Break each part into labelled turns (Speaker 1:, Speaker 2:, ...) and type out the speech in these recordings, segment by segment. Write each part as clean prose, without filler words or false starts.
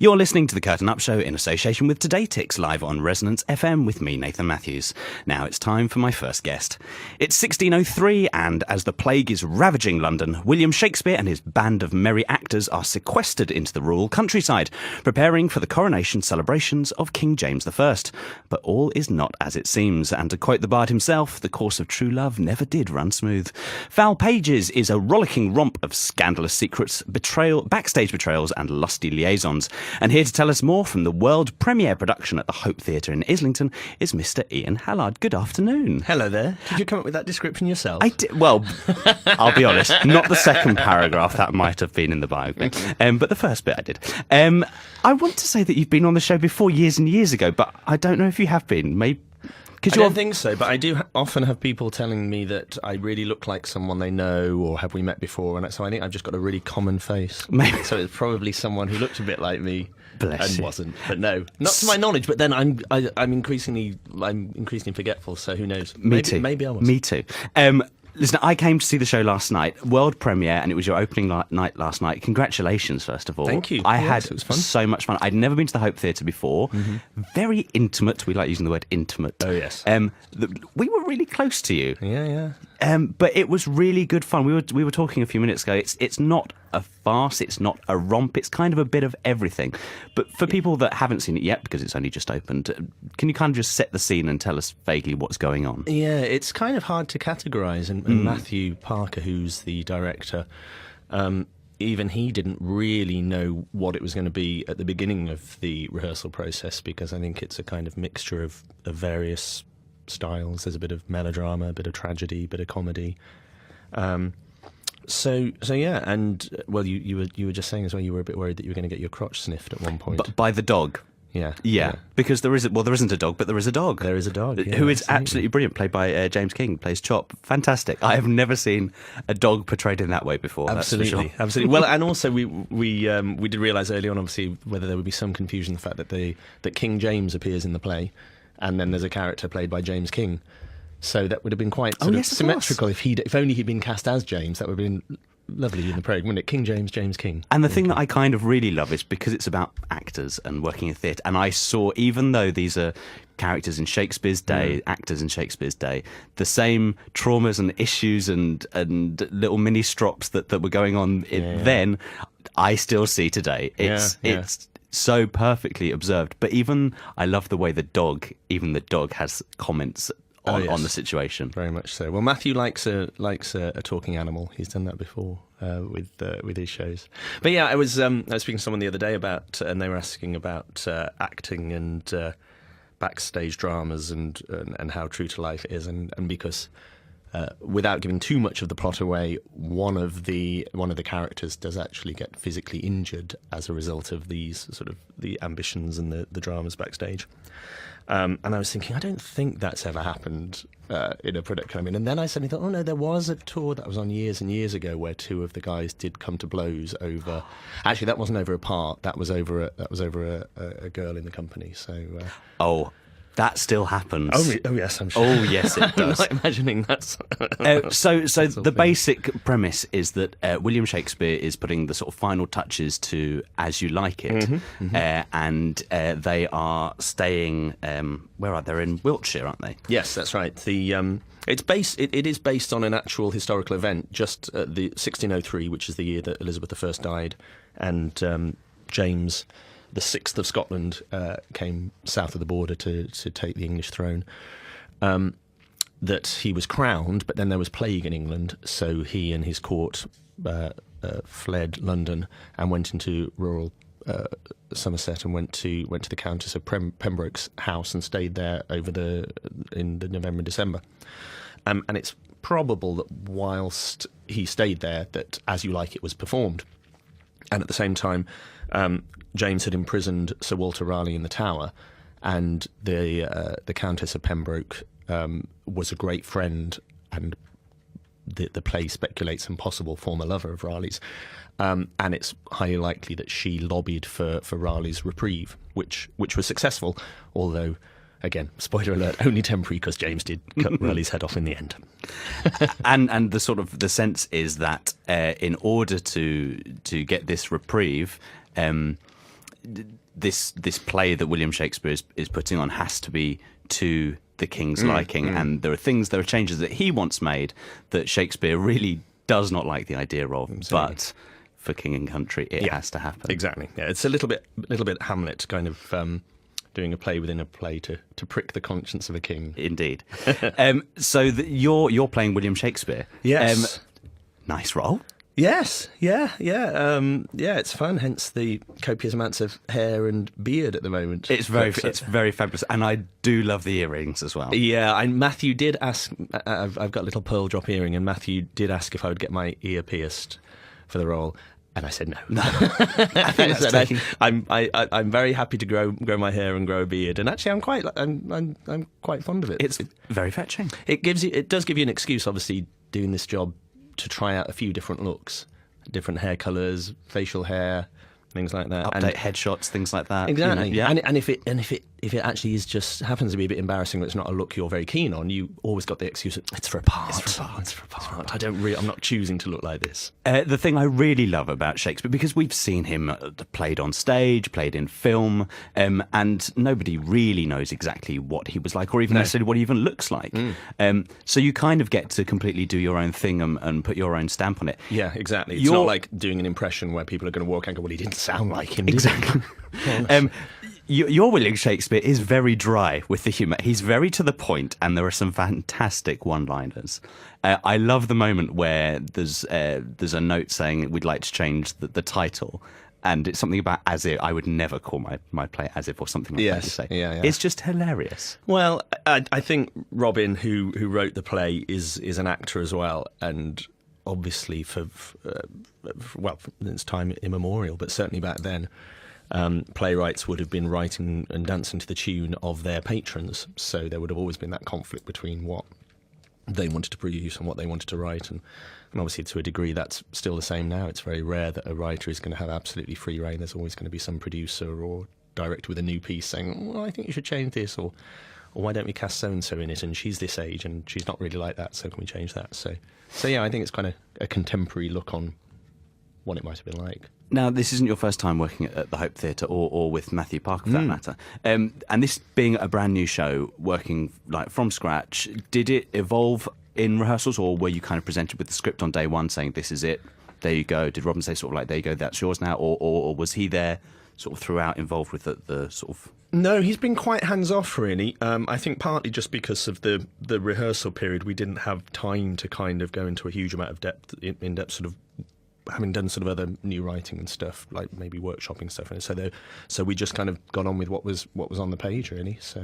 Speaker 1: You're listening to The Curtain Up Show in association with Today Ticks, live on Resonance FM with me, Nathan Matthews. Now it's time for my first guest. It's 1603, and as the plague is ravaging London, William Shakespeare and his band of merry actors are sequestered into the rural countryside, preparing for the coronation celebrations of King James I. But all is not as it seems, and to quote the bard himself, the course of true love never did run smooth. Foul Pages is a rollicking romp of scandalous secrets, backstage betrayals and lusty liaisons. And here to tell us more from the world premiere production at the Hope Theatre in Islington is Mr. Ian Hallard. Good afternoon.
Speaker 2: Hello there. Did you come up with that description yourself?
Speaker 1: I did. Well, I'll be honest, not the second paragraph. That might have been in the biography. But the first bit I did. I want to say that you've been on the show before years and years ago, but I don't know if you have been. Maybe.
Speaker 2: I don't think so, but I do often have people telling me that I really look like someone they know, or have we met before, and so I think I've just got a really common face.
Speaker 1: Maybe.
Speaker 2: So it's probably someone who looked a bit like me and
Speaker 1: you.
Speaker 2: wasn't. But no, not to my knowledge. But then I'm increasingly forgetful. So who knows?
Speaker 1: Me too.
Speaker 2: Maybe I was.
Speaker 1: Me too. Listen, I came to see the show last night, world premiere, and it was your opening night last night. Congratulations, first of all.
Speaker 2: Thank you.
Speaker 1: I
Speaker 2: Yes,
Speaker 1: had
Speaker 2: it was fun.
Speaker 1: so much fun. I'd never been to the Hope Theatre before. Mm-hmm. Very intimate. We like using the word intimate.
Speaker 2: Oh, yes.
Speaker 1: We were really close to you.
Speaker 2: Yeah.
Speaker 1: But it was really good fun. We were talking a few minutes ago. It's not a farce. It's not a romp. It's kind of a bit of everything. But for people that haven't seen it yet, because it's only just opened, can you kind of just set the scene and tell us vaguely what's going on?
Speaker 2: Yeah, it's kind of hard to categorise. And Matthew Parker, who's the director, even he didn't really know what it was going to be at the beginning of the rehearsal process, because I think it's a kind of mixture of various styles. There's a bit of melodrama, a bit of tragedy, a bit of comedy. So yeah, and well, you were just saying as well, you were a bit worried that you were going to get your crotch sniffed at one point.
Speaker 1: But by the dog.
Speaker 2: Yeah.
Speaker 1: Because there isn't a dog, but there is a dog.
Speaker 2: There is a dog, yeah,
Speaker 1: who is
Speaker 2: absolutely.
Speaker 1: absolutely brilliant, played by James King, plays Chop. Fantastic. I have never seen a dog portrayed in that way before.
Speaker 2: Absolutely,
Speaker 1: that's for sure.
Speaker 2: absolutely. Well, and also we did realise early on, obviously, whether there would be some confusion in the fact that King James appears in the play, and then there's a character played by James King. So that would have been quite sort of symmetrical if only he'd been cast as James. That would have been lovely in the programme, wouldn't it? King James, James King.
Speaker 1: And the thing that I kind of really love is because it's about actors and working in theatre, and I saw, even though these are characters in Shakespeare's day, actors in Shakespeare's day, the same traumas and issues and little mini strops that were going on then, I still see today. It's so perfectly observed. But I love the way the dog has comments on the situation.
Speaker 2: Very much so. Well, Matthew likes a talking animal. He's done that before with his shows. But yeah, I was speaking to someone the other day about, and they were asking about acting and backstage dramas and how true to life it is, and because without giving too much of the plot away, one of the characters does actually get physically injured as a result of these sort of the ambitions and the dramas backstage. And I was thinking, I don't think that's ever happened in a production. And then I suddenly thought, oh no, there was a tour that was on years and years ago where two of the guys did come to blows over. Actually, that wasn't over a part. That was over a girl in the company. So.
Speaker 1: That still happens.
Speaker 2: Oh yes, I'm sure.
Speaker 1: Oh yes, it does.
Speaker 2: I'm not imagining that's.
Speaker 1: So the basic premise is that William Shakespeare is putting the sort of final touches to As You Like It, and they are staying. Where are they? They're in Wiltshire, aren't they?
Speaker 2: Yes, that's right. It is based on an actual historical event. Just the 1603, which is the year that Elizabeth I died, and James the 6th of Scotland came south of the border to take the English throne. That he was crowned, but then there was plague in England, so he and his court fled London and went into rural Somerset and went to the Countess of Pembroke's house and stayed there in the November and December. And it's probable that whilst he stayed there, that As You Like It was performed, and at the same time. James had imprisoned Sir Walter Raleigh in the Tower, and the Countess of Pembroke was a great friend, and the play speculates an possible former lover of Raleigh's, and it's highly likely that she lobbied for Raleigh's reprieve, which was successful, although. Again, spoiler alert, only temporary, because James did cut Raleigh's head off in the end.
Speaker 1: and the sense is that in order to get this reprieve, this play that William Shakespeare is putting on has to be to the king's liking, and there are changes that he wants made that Shakespeare really does not like the idea of, but for king and country it has to happen.
Speaker 2: Exactly. Yeah, it's a little bit Hamlet kind of doing a play within a play to prick the conscience of a king.
Speaker 1: Indeed. So you're playing William Shakespeare.
Speaker 2: Yes.
Speaker 1: Nice role.
Speaker 2: Yes, yeah. It's fun. Hence the copious amounts of hair and beard at the moment.
Speaker 1: It's very fabulous, and I do love the earrings as well.
Speaker 2: Yeah, and Matthew did ask. I've got a little pearl drop earring, and Matthew did ask if I would get my ear pierced for the role, and I said no.
Speaker 1: I think that's taking...
Speaker 2: I'm very happy to grow my hair and grow a beard, and actually I'm quite fond of it.
Speaker 1: It's very fetching.
Speaker 2: It does give you an excuse, obviously, doing this job, to try out a few different looks, different hair colours, facial hair, things like that.
Speaker 1: Update headshots, things like that.
Speaker 2: Exactly.
Speaker 1: You know, yeah.
Speaker 2: And if it actually is just happens to be a bit embarrassing, that it's not a look you're very keen on, you always got the excuse that it's for a part. It's for a part. I'm not choosing to look like this.
Speaker 1: The thing I really love about Shakespeare, because we've seen him played on stage, played in film, and nobody really knows exactly what he was like, or even necessarily what he even looks like. So you kind of get to completely do your own thing and put your own stamp on it.
Speaker 2: Yeah, exactly. It's not like doing an impression where people are going to walk and go, well, he didn't sound like him.
Speaker 1: Exactly. Your William Shakespeare is very dry with the humour. He's very to the point, and there are some fantastic one-liners. I love the moment where there's a note saying we'd like to change the title, and it's something about as if. I would never call my play as if, or something like that. You say.
Speaker 2: Yeah.
Speaker 1: It's just hilarious.
Speaker 2: Well, I think Robin, who wrote the play, is an actor as well, and obviously for it's time immemorial, but certainly back then. Playwrights would have been writing and dancing to the tune of their patrons, so there would have always been that conflict between what they wanted to produce and what they wanted to write, and obviously to a degree that's still the same now. It's very rare that a writer is going to have absolutely free rein. There's always going to be some producer or director with a new piece saying, well, I think you should change this, or why don't we cast so-and-so in it, and she's this age and she's not really like that, so can we change that? So yeah, I think it's kind of a contemporary look on what it might have been like.
Speaker 1: Now, this isn't your first time working at the Hope Theatre or with Matthew Parker, for that matter. And this being a brand new show, working like from scratch, did it evolve in rehearsals, or were you kind of presented with the script on day one saying, this is it, there you go? Did Robin say sort of like, there you go, that's yours now? Or was he there sort of throughout, involved with the sort of...
Speaker 2: No, he's been quite hands-off, really. I think partly just because of the rehearsal period, we didn't have time to kind of go into a huge amount of depth, in-depth sort of, having done sort of other new writing and stuff, like maybe workshopping stuff, and so we just kind of got on with what was on the page, really. So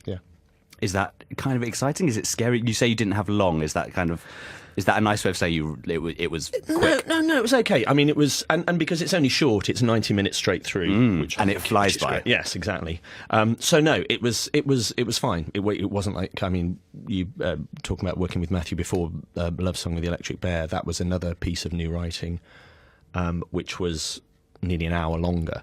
Speaker 2: yeah.
Speaker 1: Is that kind of exciting? Is it scary? You say you didn't have long. Is that a nice way of saying it was quick?
Speaker 2: No, it was okay. I mean, it was, and because it's only short, it's 90 minutes straight through,
Speaker 1: and it flies by.
Speaker 2: Great. Yes, exactly. So no, it was fine. It wasn't like, I mean, you talking about working with Matthew before, Love Song with the Electric Bear. That was another piece of new writing, which was nearly an hour longer.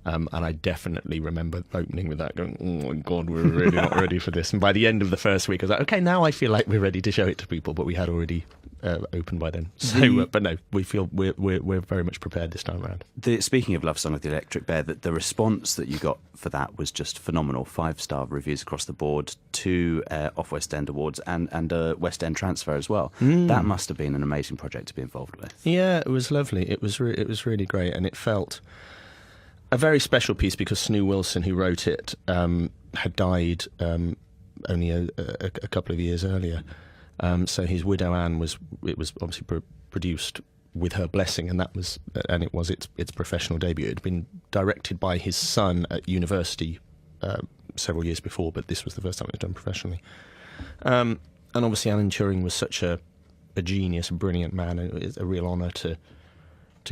Speaker 2: And I definitely remember opening with that, going, oh my God, we're really not ready for this. And by the end of the first week, I was like, okay, now I feel like we're ready to show it to people, but we had already opened by then. So, but no, we feel we're very much prepared this time around.
Speaker 1: Speaking of Love Song of the Electric Bear, the response that you got for that was just phenomenal. 5-star reviews across the board, 2 off West End awards, and a West End transfer as well. That must have been an amazing project to be involved with.
Speaker 2: Yeah, it was lovely. It was really great, and it felt a very special piece because Snoo Wilson, who wrote it, had died only a couple of years earlier. So his widow Anne was obviously produced with her blessing, and it was its professional debut. It had been directed by his son at university several years before, but this was the first time it was done professionally. And obviously Alan Turing was such a genius, a brilliant man, and it was a real honour to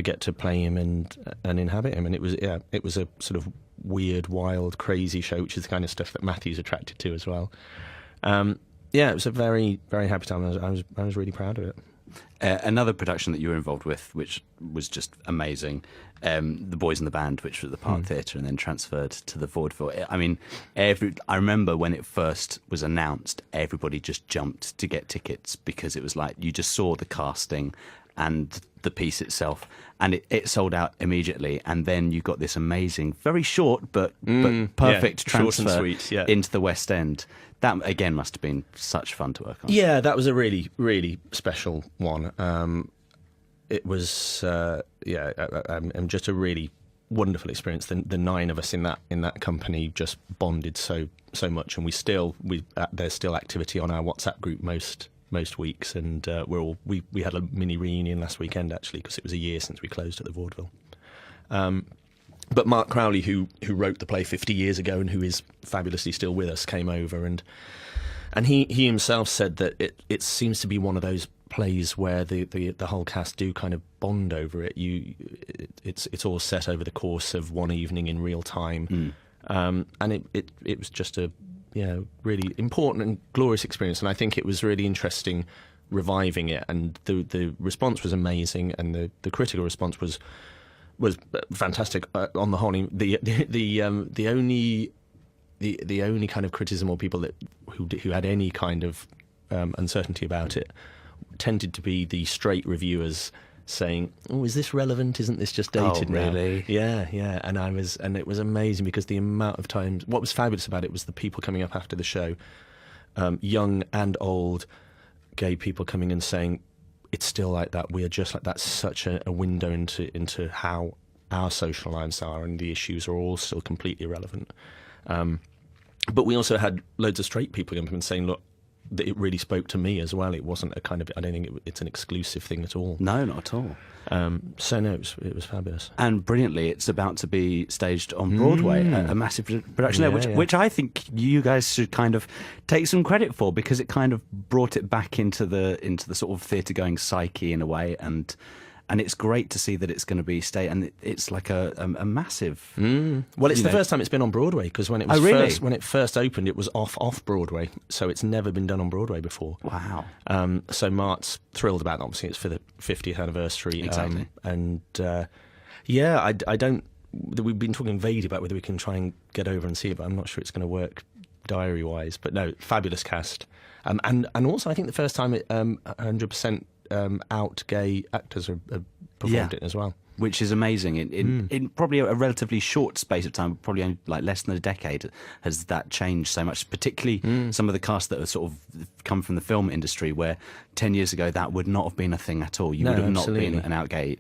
Speaker 2: get to play him and inhabit him. And it was a sort of weird, wild, crazy show, which is the kind of stuff that Matthew's attracted to as well. It was a very, very happy time. I was really proud of it.
Speaker 1: Another production that you were involved with, which was just amazing, The Boys in the Band, which was at the Park Theatre and then transferred to the Vaudeville. I mean, I remember when it first was announced, everybody just jumped to get tickets because it was like you just saw the casting and the piece itself, and it sold out immediately. And then you got this amazing, very short but perfect
Speaker 2: short and
Speaker 1: transfer
Speaker 2: sweet,
Speaker 1: into the West End. That again must have been such fun to work on.
Speaker 2: Yeah, that was a really, really special one. It was and just a really wonderful experience. The nine of us in that company just bonded so much, and there's still activity on our WhatsApp group most weeks, and we had a mini reunion last weekend actually, because it was a year since we closed at the Vaudeville. But Mark Crowley, who wrote the play 50 years ago and who is fabulously still with us, came over, and he himself said that it seems to be one of those plays where the whole cast do kind of bond over it. It's all set over the course of one evening in real time, and it was just a really important and glorious experience. And I think it was really interesting reviving it, and the response was amazing, and the critical response was fantastic on the whole. The only kind of criticism or people who had any kind of uncertainty about it tended to be the straight reviewers saying, "Oh, is this relevant? Isn't this just dated now?"
Speaker 1: Really?
Speaker 2: Yeah. And it was amazing, because the amount of times, what was fabulous about it was the people coming up after the show, young and old, gay people coming and saying, "It's still like that. We are just like that." Such a window into how our social lives are, and the issues are all still completely relevant. But we also had loads of straight people coming and saying, "Look, that it really spoke to me as well. It wasn't a kind of, I don't think it's an exclusive thing at all."
Speaker 1: No, not at all.
Speaker 2: So no, it was fabulous.
Speaker 1: And brilliantly, it's about to be staged on Broadway, a massive production there, which I think you guys should kind of take some credit for, because it kind of brought it back into the sort of theatre-going psyche in a way, and it's great to see that it's going to be and it's like a massive.
Speaker 2: Well, it's the first time it's been on Broadway, because when it first opened, it was off Broadway, so it's never been done on Broadway before.
Speaker 1: Wow!
Speaker 2: So Mart's thrilled about it. Obviously, it's for the 50th anniversary.
Speaker 1: Exactly.
Speaker 2: I don't. We've been talking vaguely about whether we can try and get over and see it, but I'm not sure it's going to work diary-wise. But no, fabulous cast, and also I think the first time it 100%. Out gay actors have performed it as well,
Speaker 1: which is amazing. In probably a relatively short space of time, probably only like less than a decade, has that changed so much. Particularly some of the cast that have sort of come from the film industry, where 10 years ago that would not have been a thing at all. You would have not been an out gay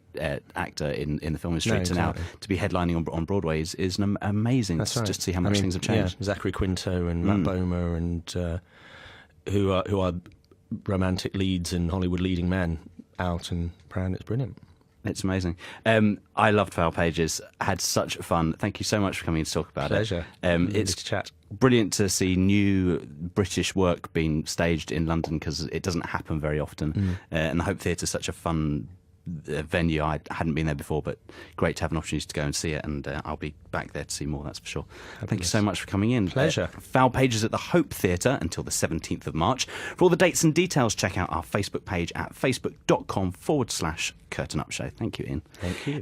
Speaker 1: actor in the film industry.
Speaker 2: No, exactly.
Speaker 1: Now to be headlining on Broadway is amazing.
Speaker 2: That's right.
Speaker 1: Just to see how much things have changed.
Speaker 2: Yeah, Zachary Quinto and Matt Bomer, and who are romantic leads and Hollywood leading men out and proud. It's brilliant.
Speaker 1: It's amazing. I loved Foul Pages. Had such fun. Thank you so much for coming to talk about
Speaker 2: Pleasure.
Speaker 1: it. It's
Speaker 2: to chat.
Speaker 1: Brilliant to see new British work being staged in London, because it doesn't happen very often. And the Hope Theatre is such a fun venue. I hadn't been there before, but great to have an opportunity to go and see it, and I'll be back there to see more, that's for sure. Thank you so much for coming in.
Speaker 2: Pleasure.
Speaker 1: Foul Pages at the Hope Theatre until the 17th of March. For all the dates and details, check out our Facebook page at facebook.com/Curtain Up Show. Thank you, Ian.
Speaker 2: Thank you.